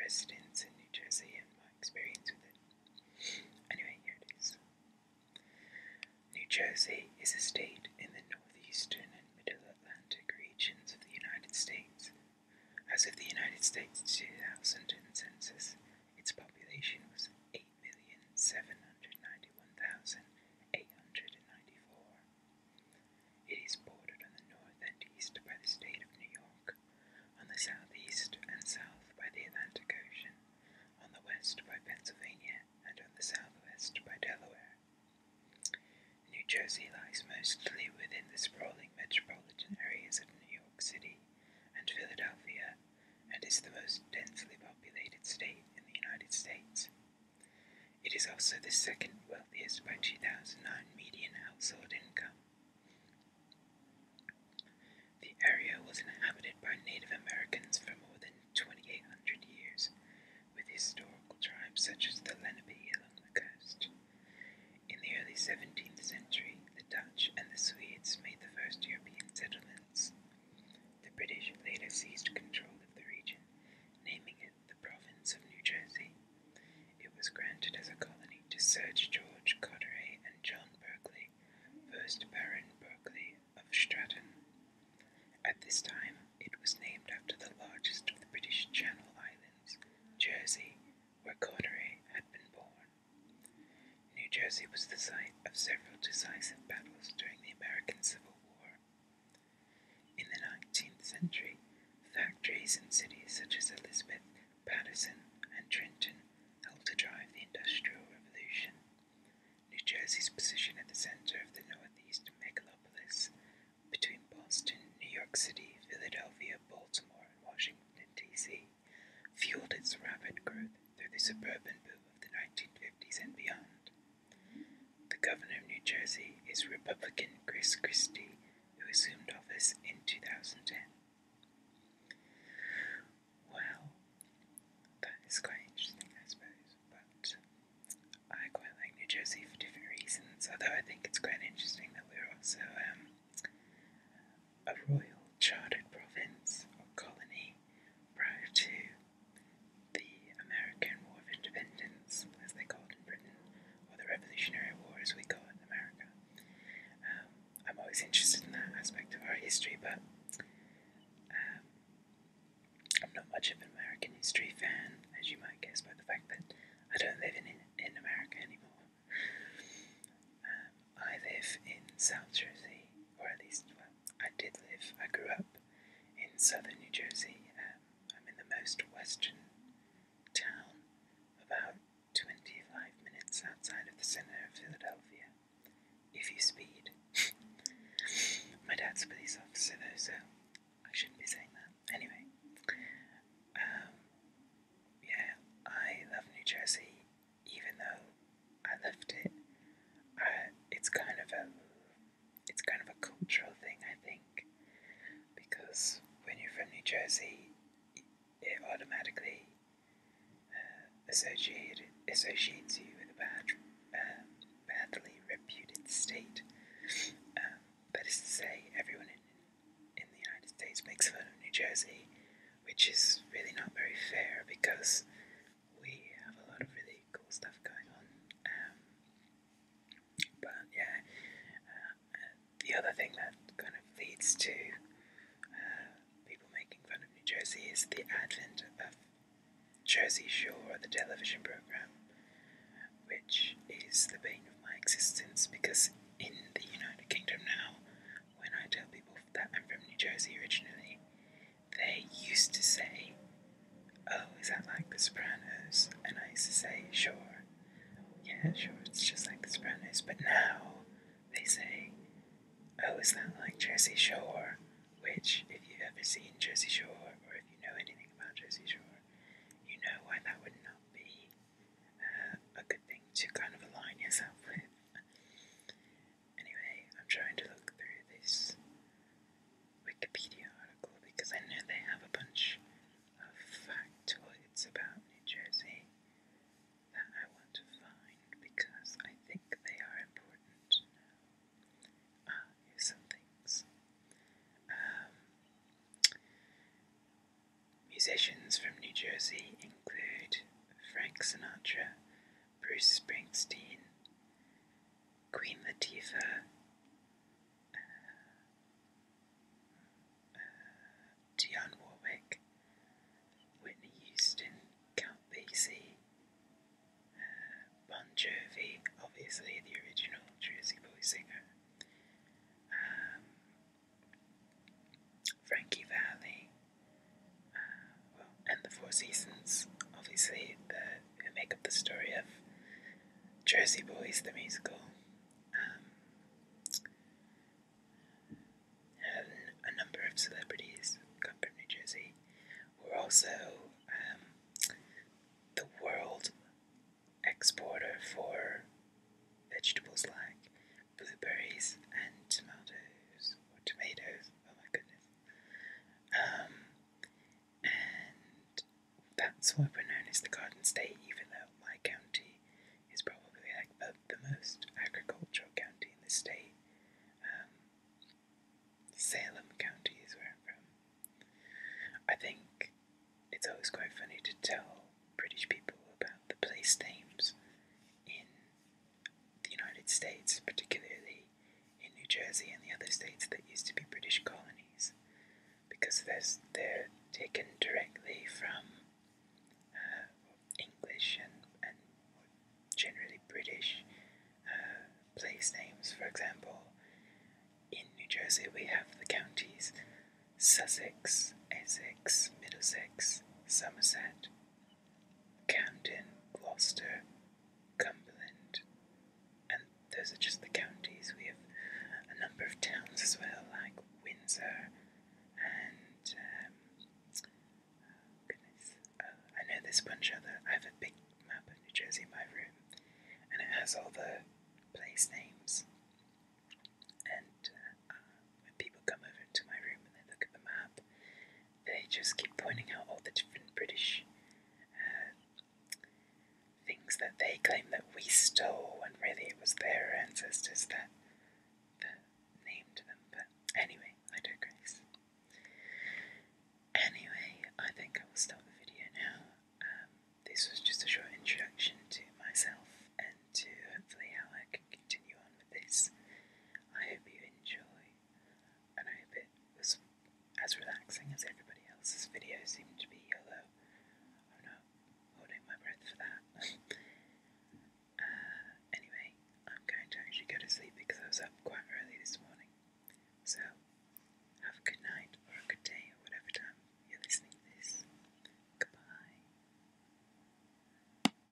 residence in New Jersey and my experience with it. Anyway, here it is. New Jersey is a state in the northeastern and middle Atlantic regions of the United States. As of the United States 2000 census, its population was 8,791,894. It is bordered on the north and east by the state of New York, on the southeast and south by the Atlantic Ocean, on the west by Pennsylvania, and on the southwest by Delaware. New Jersey lies mostly within the sprawling metropolitan areas of New York City and Philadelphia, and is the most densely populated state in the United States. It is also the second wealthiest by 2009 median household income. The area was inhabited by Native Americans for more than 2,800 years, with historical tribes such as the Lenape along the coast. In the early 17th century, the Dutch and the Swedes made the first European settlements. The British later seized control of the region, naming it the province of New Jersey. It was granted as a colony to Sir George Carteret and John Berkeley, 1st Baron Berkeley of Stratton. At this time, it was named after the largest of the British Channel Islands, Jersey, where Carteret had been born. New Jersey was the site of several decisive battles during the American Civil War. In the 19th century, factories in cities such as Elizabeth, Paterson, and Trenton helped to drive the Industrial Revolution. New Jersey's position at the center of the Northeast megalopolis, between Boston, New York City, Philadelphia, Baltimore, and Washington, D.C., fueled its rapid growth through the suburban boom of the 1950s and beyond. The governor of New Jersey is Republican Chris Christie, who assumed office in 2010. Well, that is quite interesting, I suppose, but I quite like New Jersey for different reasons, although I think it's quite interesting that we're also a royal chartered province or colony prior to the American War of Independence, as they call it in Britain, or the Revolutionary War as we call it in America. I'm always interested in that aspect of our history, but I'm not much of an American history fan, as you might guess by the fact that I don't live in America anymore. I live in South Jersey, or at least, well, I grew up in southern New Jersey. I'm in the most western town, about 25 minutes outside of the center of Philadelphia, if you speed. My dad's a police officer though, so I shouldn't be saying that. Anyway, yeah, I love New Jersey, even though I left it. It's kind of a cultural thing, I think, because when you're from New Jersey, it automatically associates you with a badly reputed state. That is to say, everyone in the United States makes fun of New Jersey, which is really not very fair because we have a lot of really cool stuff going on. But yeah, the other thing that kind of leads to people making fun of New Jersey is the advent of Jersey Shore, the television program, which is the bane of my existence because in the United Kingdom now, when I tell people that I'm from New Jersey originally, they used to say, "Oh, is that like The Sopranos?" And I used to say, "Sure. Yeah, sure, it's just like The Sopranos." But now they say, "Oh, is that like Jersey Shore?" Which, if you've ever seen Jersey Shore, or if you know anything about Jersey Shore, you know why that would not be a good thing to kind of align yourself with. Anyway, I'm trying to look through this Wikipedia article because I know they have a bunch of factoids about New Jersey that I want to find because I think they are important to know. Here's some things. Musicians from Frank Sinatra, Bruce Springsteen, Queen Latifah, Dionne Warwick, Whitney Houston, Count Basie, Bon Jovi, obviously the original Jersey Boy singer, Frankie Valli, and the Four Seasons, obviously who make up the story of Jersey Boys the musical. And a number of celebrities come from New Jersey who are also the world exporter for vegetables like blueberries and tomatoes, oh my goodness. And that's why we're known as the Garden State, even though my county is probably like the most agricultural county in the state. Salem County is where I'm from. I think it's always quite funny to tell British people about the place names in the United States, particularly in New Jersey and the other states that used to be British colonies, because they're taken directly from English and generally British place names. For example, in New Jersey we have the counties Sussex, Essex, Middlesex, Somerset, Camden, Gloucester, Cumberland, and those are just the counties. We have a number of towns as well, like Windsor and I know there's a bunch of other. I have a big map of New Jersey in my room, and it has all the place names. And when people come over to my room and they look at the map, they just keep pointing out all the different British things that they claim